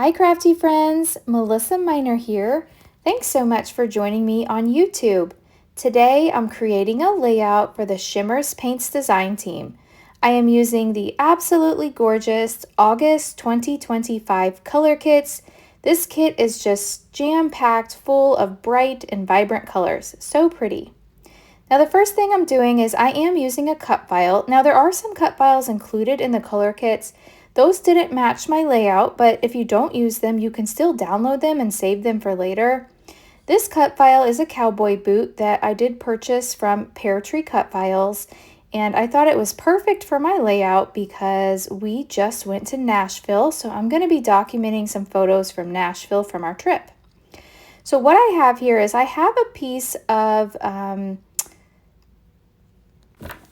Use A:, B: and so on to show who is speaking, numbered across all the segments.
A: Hi crafty friends, MelissaMinor here. Thanks so much for joining me on YouTube. Today I'm creating a layout for the Shimmerz Paints design team. I am using the absolutely gorgeous August 2025 color kits. This kit is just jam-packed full of bright and vibrant colors. So pretty. Now the first thing I'm doing is I am using a cut file. Now there are some cut files included in the color kits. Those didn't match my layout, but if you don't use them, you can still download them and save them for later. This cut file is a cowboy boot that I did purchase from Pear Tree Cut Files, and I thought it was perfect for my layout because we just went to Nashville, so I'm going to be documenting some photos from Nashville from our trip. So what I have here is I have a piece of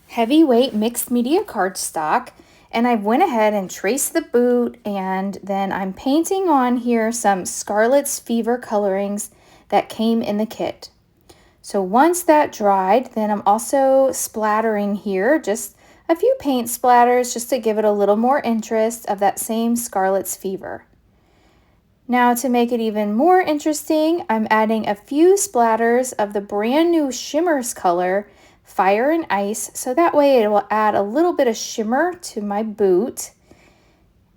A: heavyweight mixed media cardstock, and I went ahead and traced the boot, and then I'm painting on here some Scarlett's Fever colorings that came in the kit. So once that dried, then I'm also splattering here just a few paint splatters just to give it a little more interest of that same Scarlett's Fever. Now to make it even more interesting, I'm adding a few splatters of the brand new Shimmerz color Fire and Ice, so that way it will add a little bit of shimmer to my boot.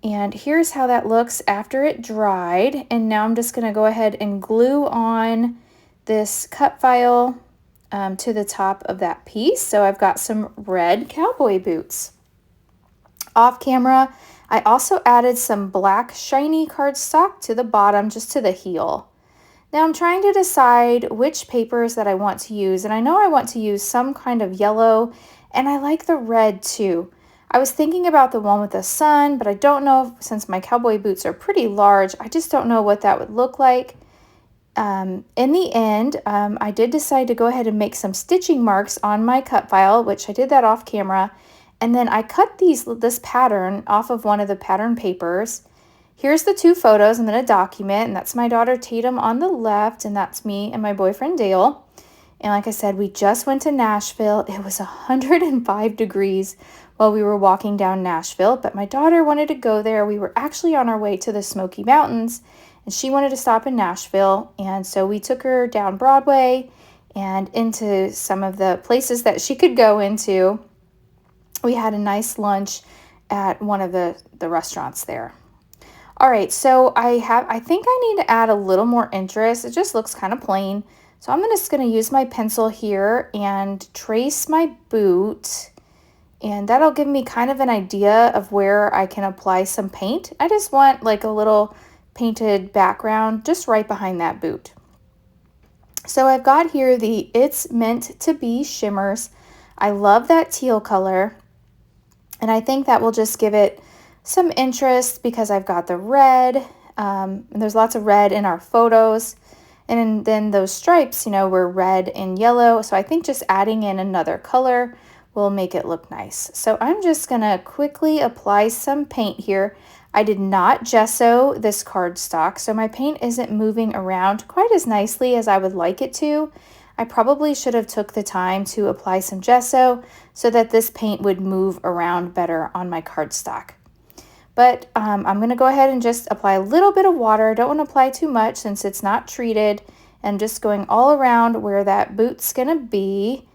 A: And here's how that looks after it dried. And now I'm just going to go ahead and glue on this cut file to the top of that piece. So I've got some red cowboy boots. Off camera, I also added some black shiny cardstock to the bottom, just to the heel. Now I'm trying to decide which papers that I want to use, and I know I want to use some kind of yellow, and I like the red too. I was thinking about the one with the sun, but I don't know, since my cowboy boots are pretty large, I just don't know what that would look like. In the end, I did decide to go ahead and make some stitching marks on my cut file, which I did that off camera, and then I cut this pattern off of one of the pattern papers. Here's the two photos I'm going to document, and that's my daughter Tatum on the left, and that's me and my boyfriend Dale. And like I said, we just went to Nashville. It was 105 degrees while we were walking down Nashville, but my daughter wanted to go there. We were actually on our way to the Smoky Mountains, and she wanted to stop in Nashville, and so we took her down Broadway and into some of the places that she could go into. We had a nice lunch at one of the restaurants there. All right, so I think I need to add a little more interest. It just looks kind of plain. So I'm just going to use my pencil here and trace my boot. And that'll give me kind of an idea of where I can apply some paint. I just want like a little painted background just right behind that boot. So I've got here the It's Meant to Be Shimmerz. I love that teal color. And I think that will just give it some interest because I've got the red, and there's lots of red in our photos, and then those stripes, you know, were red and yellow, so I think just adding in another color will make it look nice. So I'm just gonna quickly apply some paint here. I did not gesso this cardstock, so my paint isn't moving around quite as nicely as I would like it to. I probably should have took the time to apply some gesso so that this paint would move around better on my cardstock. But I'm going to go ahead and just apply a little bit of water. I don't want to apply too much since it's not treated. And just going all around where that boot's going to be.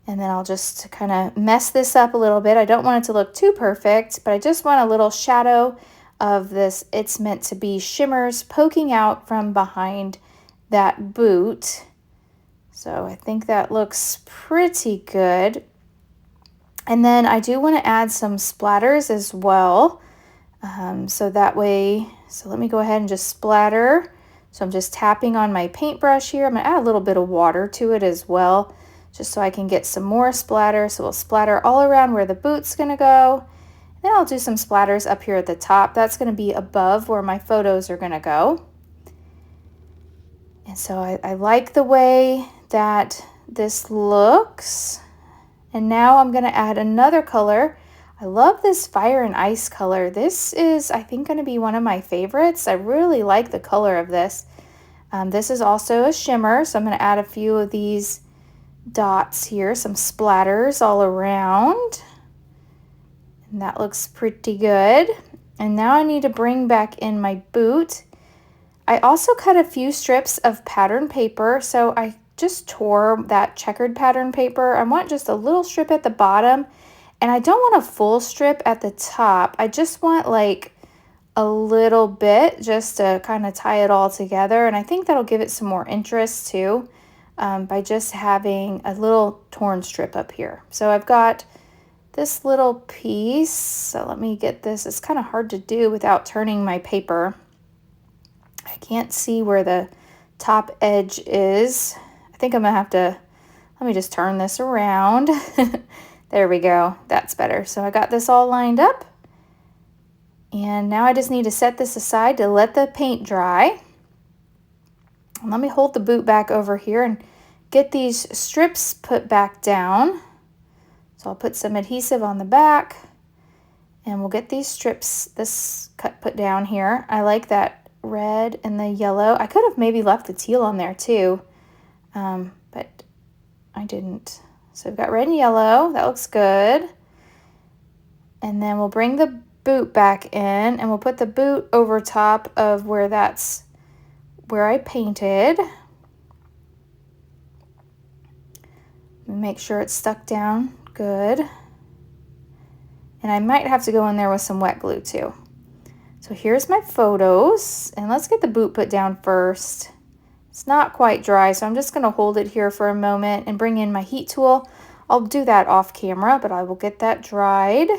A: And then I'll just kind of mess this up a little bit. I don't want it to look too perfect, but I just want a little shadow of this It's Meant to Be Shimmerz poking out from behind that boot. So I think that looks pretty good. And then I do want to add some splatters as well. So that way, so let me go ahead and just splatter. So I'm just tapping on my paintbrush here. I'm going to add a little bit of water to it as well, just so I can get some more splatter. So we'll splatter all around where the boot's going to go. And then I'll do some splatters up here at the top. That's going to be above where my photos are going to go. And so I like the way that this looks. And now I'm going to add another color. I love this Fire and Ice color. This is, I think, going to be one of my favorites. I really like the color of this. This is also a shimmer, so I'm going to add a few of these dots here, some splatters all around. And that looks pretty good. And now I need to bring back in my boot. I also cut a few strips of pattern paper, so I just tore that checkered pattern paper. I want just a little strip at the bottom, and I don't want a full strip at the top. I just want like a little bit just to kind of tie it all together, and I think that'll give it some more interest too, by just having a little torn strip up here. So I've got this little piece, so let me get this. It's kind of hard to do without turning my paper. I can't see where the top edge is. I think I'm gonna have to, let me just turn this around. There we go, that's better. So I got this all lined up. And now I just need to set this aside to let the paint dry. And let me hold the boot back over here and get these strips put back down. So I'll put some adhesive on the back and we'll get these strips, this put down here. I like that red and the yellow. I could have maybe left the teal on there too, but I didn't. So we've got red and yellow, that looks good. And then we'll bring the boot back in and we'll put the boot over top of where that's where I painted. Make sure it's stuck down good. And I might have to go in there with some wet glue too. So here's my photos, and let's get the boot put down first. It's not quite dry, so I'm just going to hold it here for a moment and bring in my heat tool. I'll do that off camera, but I will get that dried.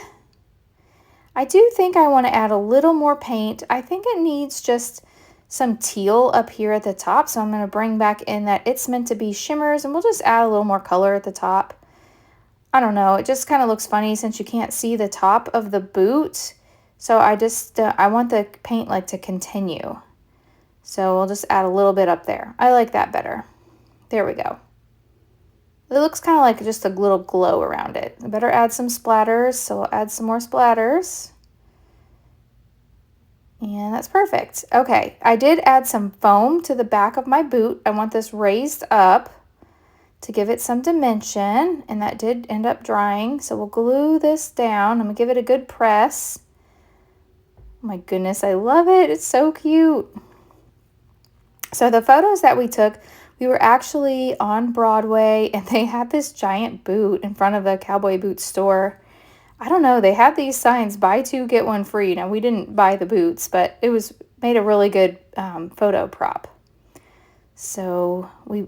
A: I do think I want to add a little more paint. I think it needs just some teal up here at the top, so I'm going to bring back in that It's Meant to Be Shimmerz, and we'll just add a little more color at the top. I don't know, it just kind of looks funny since you can't see the top of the boot. So I just, I want the paint like to continue. So we'll just add a little bit up there. I like that better. There we go. It looks kind of like just a little glow around it. I better add some splatters, so I'll add some more splatters. And that's perfect. Okay, I did add some foam to the back of my boot. I want this raised up to give it some dimension, and that did end up drying. So we'll glue this down. I'm gonna give it a good press. Oh my goodness, I love it. It's so cute. So the photos that we took, we were actually on Broadway, and they had this giant boot in front of the cowboy boot store. I don't know, they had these signs, buy two, get one free. Now, we didn't buy the boots, but it was made a really good photo prop. So we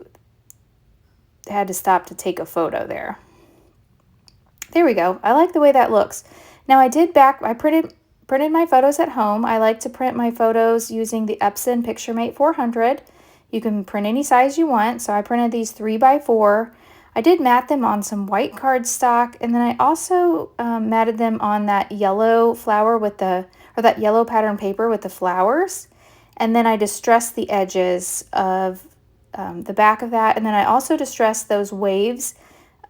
A: had to stop to take a photo there. There we go. I like the way that looks. Now, I printed my photos at home. I like to print my photos using the Epson PictureMate 400. You can print any size you want. So I printed these 3x4. I did mat them on some white cardstock, and then I also matted them on that yellow flower with that yellow pattern paper with the flowers. And then I distressed the edges of the back of that, and then I also distressed those waves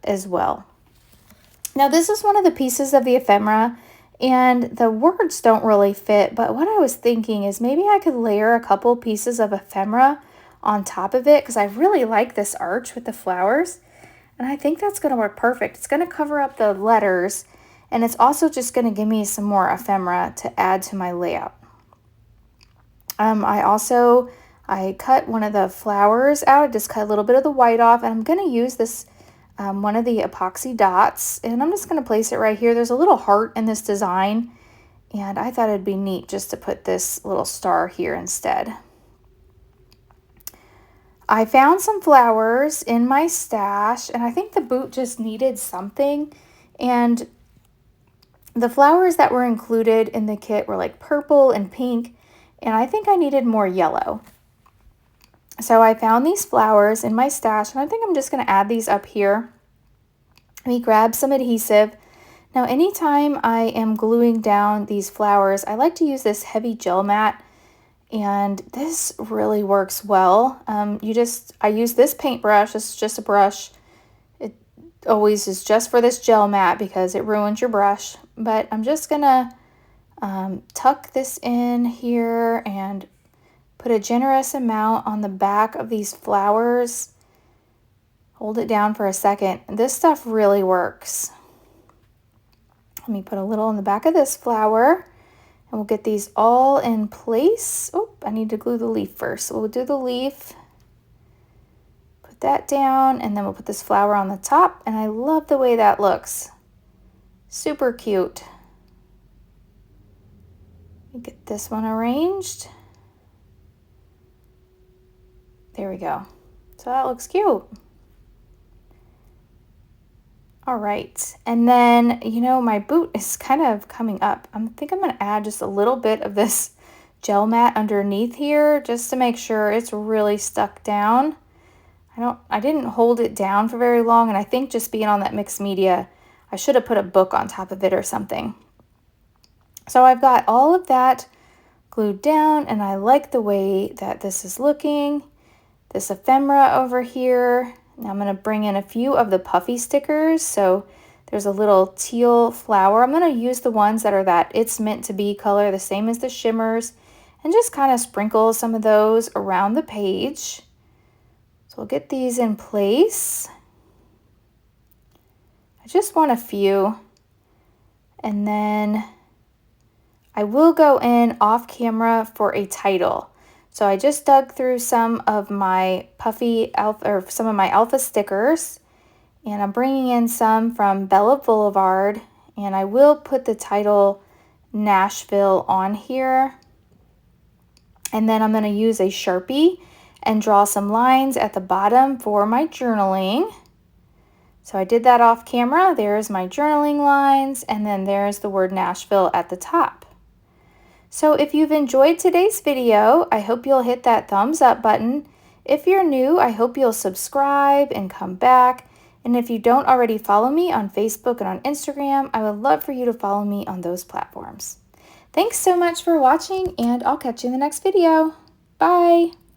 A: as well. Now this is one of the pieces of the ephemera, and the words don't really fit, but what I was thinking is maybe I could layer a couple pieces of ephemera on top of it, because I really like this arch with the flowers, and I think that's going to work perfect. It's going to cover up the letters, and it's also just going to give me some more ephemera to add to my layout. I cut one of the flowers out. I just cut a little bit of the white off, and I'm going to use this one of the epoxy dots, and I'm just going to place it right here. There's a little heart in this design, and I thought it'd be neat just to put this little star here instead. I found some flowers in my stash, and I think the boot just needed something, and the flowers that were included in the kit were like purple and pink, and I think I needed more yellow. So I found these flowers in my stash, and I think I'm just going to add these up here. Let me grab some adhesive. Now, anytime I am gluing down these flowers, I like to use this heavy gel mat, and this really works well. I use this paintbrush. This is just a brush. It always is just for this gel mat because it ruins your brush. But I'm just going to tuck this in here and put a generous amount on the back of these flowers. Hold it down for a second. This stuff really works. Let me put a little on the back of this flower. And we'll get these all in place. Oh, I need to glue the leaf first. So we'll do the leaf, put that down, and then we'll put this flower on the top. And I love the way that looks. Super cute. Get this one arranged. There we go. So that looks cute. All right, and then, you know, my boot is kind of coming up. I think I'm gonna add just a little bit of this gel mat underneath here just to make sure it's really stuck down. I didn't hold it down for very long, and I think just being on that mixed media, I should have put a book on top of it or something. So I've got all of that glued down, and I like the way that this is looking. This ephemera over here. Now I'm going to bring in a few of the puffy stickers. So there's a little teal flower. I'm going to use the ones that are that It's Meant to Be color, the same as the Shimmerz, and just kind of sprinkle some of those around the page. So we'll get these in place. I just want a few. And then I will go in off camera for a title. So I just dug through some of my puffy alpha, or some of my alpha stickers, and I'm bringing in some from Bella Boulevard, and I will put the title Nashville on here. And then I'm going to use a Sharpie and draw some lines at the bottom for my journaling. So I did that off camera. There's my journaling lines, and then there's the word Nashville at the top. So if you've enjoyed today's video, I hope you'll hit that thumbs up button. If you're new, I hope you'll subscribe and come back. And if you don't already follow me on Facebook and on Instagram, I would love for you to follow me on those platforms. Thanks so much for watching, and I'll catch you in the next video. Bye!